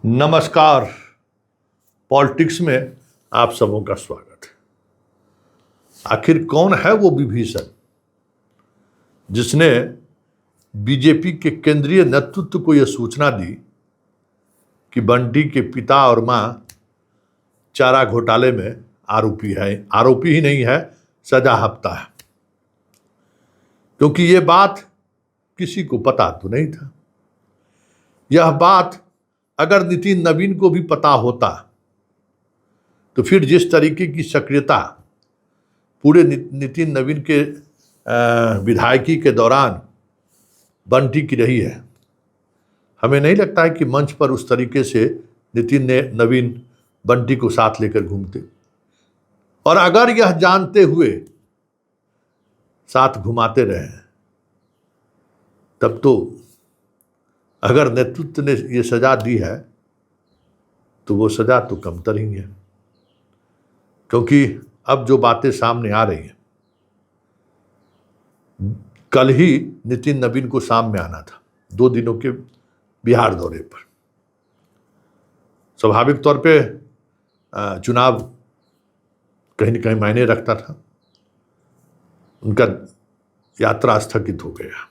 नमस्कार। पॉलिटिक्स में आप सबों का स्वागत है। आखिर कौन है वो विभीषण जिसने बीजेपी के केंद्रीय नेतृत्व को यह सूचना दी कि बंटी के पिता और मां चारा घोटाले में आरोपी है। आरोपी ही नहीं है, सजा हफ्ता है। क्योंकि ये बात किसी को पता तो नहीं था। यह बात अगर नितिन नवीन को भी पता होता तो फिर जिस तरीके की सक्रियता पूरे नितिन नवीन के विधायकी के दौरान बंटी की रही है, हमें नहीं लगता है कि मंच पर उस तरीके से नितिन नवीन बंटी को साथ लेकर घूमते। और अगर यह जानते हुए साथ घुमाते रहे तब तो अगर नेतृत्व ने ये सजा दी है तो वो सजा तो कमतर ही है। क्योंकि अब जो बातें सामने आ रही हैं, कल ही नितिन नवीन को शाम में आना था 2 दिनों के बिहार दौरे पर। स्वाभाविक तौर पे चुनाव कहीं न कहीं मायने रखता था। उनका यात्रा स्थगित हो गया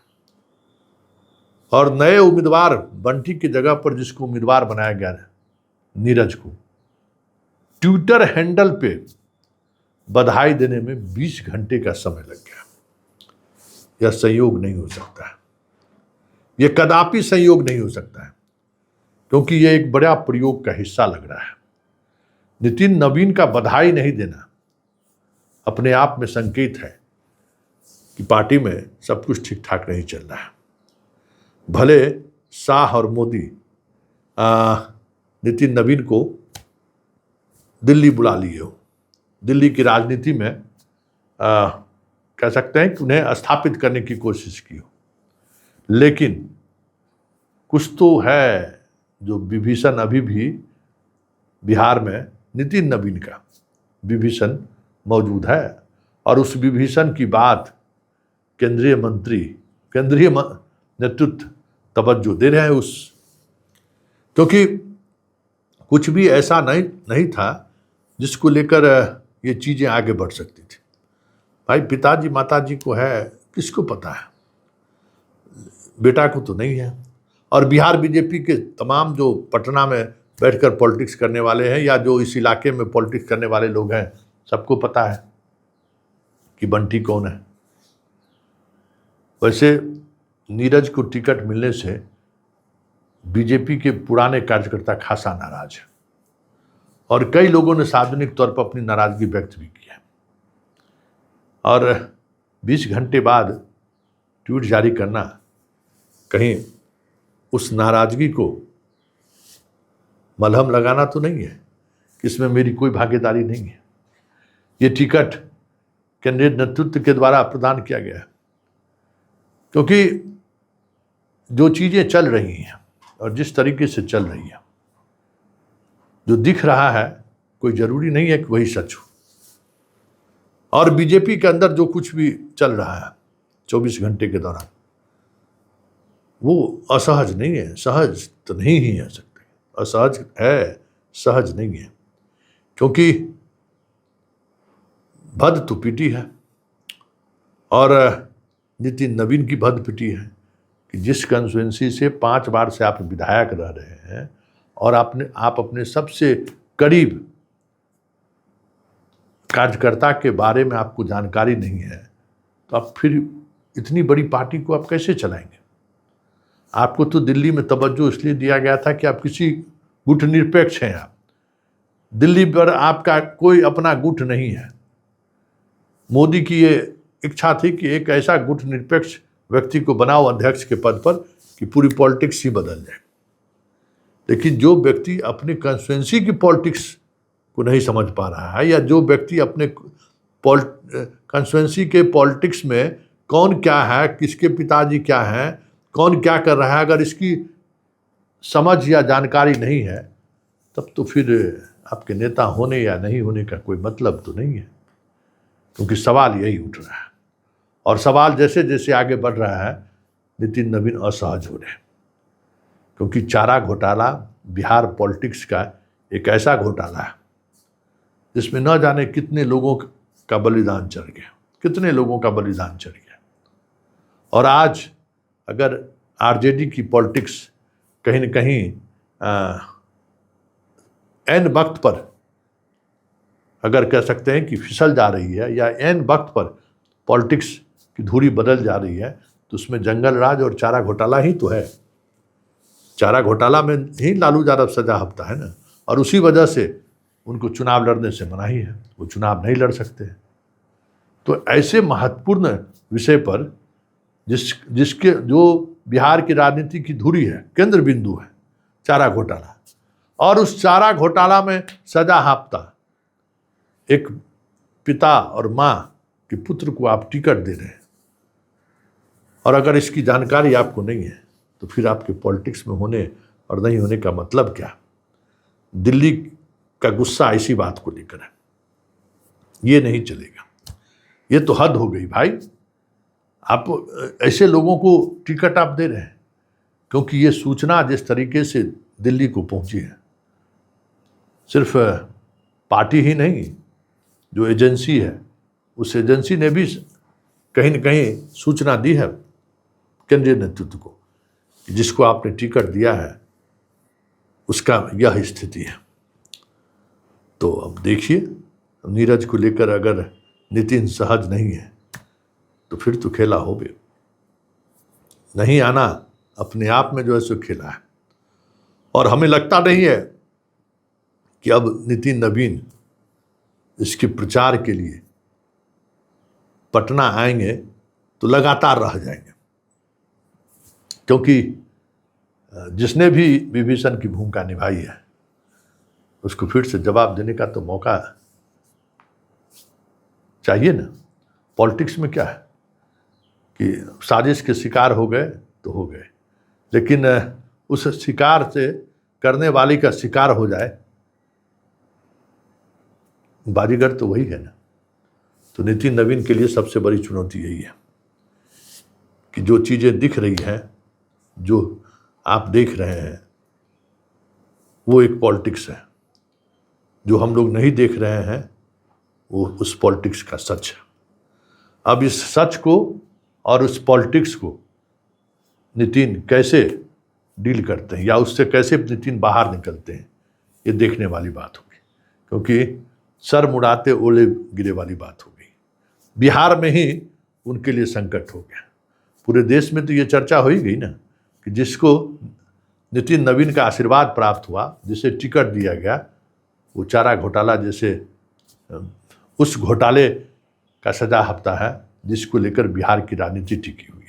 और नए उम्मीदवार बंटी की जगह पर जिसको उम्मीदवार बनाया गया है, नीरज को, ट्विटर हैंडल पे बधाई देने में 20 घंटे का समय लग गया। यह संयोग नहीं हो सकता है, यह कदापि संयोग नहीं हो सकता है, क्योंकि यह एक बड़ा प्रयोग का हिस्सा लग रहा है। नितिन नवीन का बधाई नहीं देना अपने आप में संकेत है कि पार्टी में सब कुछ ठीक ठाक नहीं चल रहा है। भले शाह और मोदी नितिन नवीन को दिल्ली बुला लिए हो, दिल्ली की राजनीति में कह सकते हैं कि उन्हें स्थापित करने की कोशिश की हो, लेकिन कुछ तो है जो विभीषण अभी भी बिहार में नितिन नवीन का विभीषण मौजूद है। और उस विभीषण की बात केंद्रीय नेतृत्व तवज्जो दे रहे हैं क्योंकि कुछ भी ऐसा नहीं था जिसको लेकर ये चीजें आगे बढ़ सकती थी। भाई पिताजी माताजी को है, किसको पता है, बेटा को तो नहीं है। और बिहार बीजेपी के तमाम जो पटना में बैठकर पॉलिटिक्स करने वाले हैं या जो इस इलाके में पॉलिटिक्स करने वाले लोग हैं, सबको पता है कि बंटी कौन है। वैसे नीरज को टिकट मिलने से बीजेपी के पुराने कार्यकर्ता खासा नाराज है और कई लोगों ने सार्वजनिक तौर पर अपनी नाराजगी व्यक्त भी की है। और 20 घंटे बाद ट्वीट जारी करना कहीं उस नाराजगी को मलहम लगाना तो नहीं है कि इसमें मेरी कोई भागीदारी नहीं है। ये टिकट केंद्रीय नेतृत्व के द्वारा प्रदान किया गया है, क्योंकि जो चीजें चल रही हैं और जिस तरीके से चल रही है, जो दिख रहा है कोई जरूरी नहीं है कि वही सच हो। और बीजेपी के अंदर जो कुछ भी चल रहा है 24 घंटे के दौरान, वो असहज नहीं है। सहज तो नहीं ही है सकते, असहज है, सहज नहीं है। क्योंकि भद तो पिटी है और नितिन नवीन की भद पिटी है कि जिस कंस्टिट्यूएंसी से 5 बार से आप विधायक रह रहे हैं और आप अपने सबसे करीब कार्यकर्ता के बारे में आपको जानकारी नहीं है, तो आप फिर इतनी बड़ी पार्टी को आप कैसे चलाएंगे। आपको तो दिल्ली में तवज्जो इसलिए दिया गया था कि आप किसी गुट निरपेक्ष हैं। आप दिल्ली पर आपका कोई अपना गुट नहीं है। मोदी की ये इच्छा थी कि एक ऐसा गुट निरपेक्ष व्यक्ति को बनाओ अध्यक्ष के पद पर कि पूरी पॉलिटिक्स ही बदल जाए। लेकिन जो व्यक्ति अपनी कंस्टिट्यूएंसी की पॉलिटिक्स को नहीं समझ पा रहा है, या जो व्यक्ति अपने कंस्टिट्यूएंसी के पॉलिटिक्स में कौन क्या है, किसके पिताजी क्या हैं, कौन क्या कर रहा है, अगर इसकी समझ या जानकारी नहीं है, तब तो फिर आपके नेता होने या नहीं होने का कोई मतलब तो नहीं है। क्योंकि सवाल यही उठ रहा है और सवाल जैसे जैसे आगे बढ़ रहा है, नितिन नवीन असहज हो रहे हैं। क्योंकि चारा घोटाला बिहार पॉलिटिक्स का एक ऐसा घोटाला है जिसमें न जाने कितने लोगों का बलिदान चढ़ गया, कितने लोगों का बलिदान चढ़ गया। और आज अगर आरजेडी की पॉलिटिक्स कहीं न कहीं एन वक्त पर अगर कह सकते हैं कि फिसल जा रही है, या एन वक्त पर पॉलिटिक्स की धुरी बदल जा रही है, तो उसमें जंगल राज और चारा घोटाला ही तो है। चारा घोटाला में ही लालू यादव सजा हफ्ता है ना, और उसी वजह से उनको चुनाव लड़ने से मनाही है, वो चुनाव नहीं लड़ सकते। तो ऐसे महत्वपूर्ण विषय पर जिसके जो बिहार की राजनीति की धुरी है, केंद्र बिंदु है चारा घोटाला, और उस चारा घोटाला में सजा हाफ्ता एक पिता और माँ के पुत्र को आप टिकट दे रहे हैं, और अगर इसकी जानकारी आपको नहीं है तो फिर आपके पॉलिटिक्स में होने और नहीं होने का मतलब क्या। दिल्ली का गुस्सा इसी बात को लेकर है, ये नहीं चलेगा, ये तो हद हो गई भाई। आप ऐसे लोगों को टिकट आप दे रहे हैं, क्योंकि ये सूचना जिस तरीके से दिल्ली को पहुंची है, सिर्फ पार्टी ही नहीं, जो एजेंसी है उस एजेंसी ने भी कहीं न कहीं सूचना दी है केंद्रीय नेतृत्व को कि जिसको आपने टिकट दिया है उसका यह स्थिति है। तो अब देखिए, नीरज को लेकर अगर नितिन सहज नहीं है तो फिर तो खेला हो गया। नहीं आना अपने आप में जो है सो खेला है, और हमें लगता नहीं है कि अब नितिन नवीन इसके प्रचार के लिए पटना आएंगे तो लगातार रह जाएंगे, क्योंकि जिसने भी विभीषण की भूमिका निभाई है उसको फिर से जवाब देने का तो मौका चाहिए ना। पॉलिटिक्स में क्या है कि साजिश के शिकार हो गए तो हो गए, लेकिन उस शिकार से करने वाले का शिकार हो जाए, बाजीगर तो वही है ना। तो नितिन नवीन के लिए सबसे बड़ी चुनौती यही है कि जो चीज़ें दिख रही हैं, जो आप देख रहे हैं, वो एक पॉलिटिक्स है। जो हम लोग नहीं देख रहे हैं वो उस पॉलिटिक्स का सच है। अब इस सच को और उस पॉलिटिक्स को नितिन कैसे डील करते हैं, या उससे कैसे नितिन बाहर निकलते हैं, ये देखने वाली बात होगी, क्योंकि सर मुड़ाते ओले गिरे वाली बात हो गई। बिहार में ही उनके लिए संकट हो गया। पूरे देश में तो ये चर्चा हो ही गई ना कि जिसको नितिन नवीन का आशीर्वाद प्राप्त हुआ, जिसे टिकट दिया गया, वो चारा घोटाला जैसे उस घोटाले का सजा हफ्ता है जिसको लेकर बिहार की राजनीति टिकी हुई।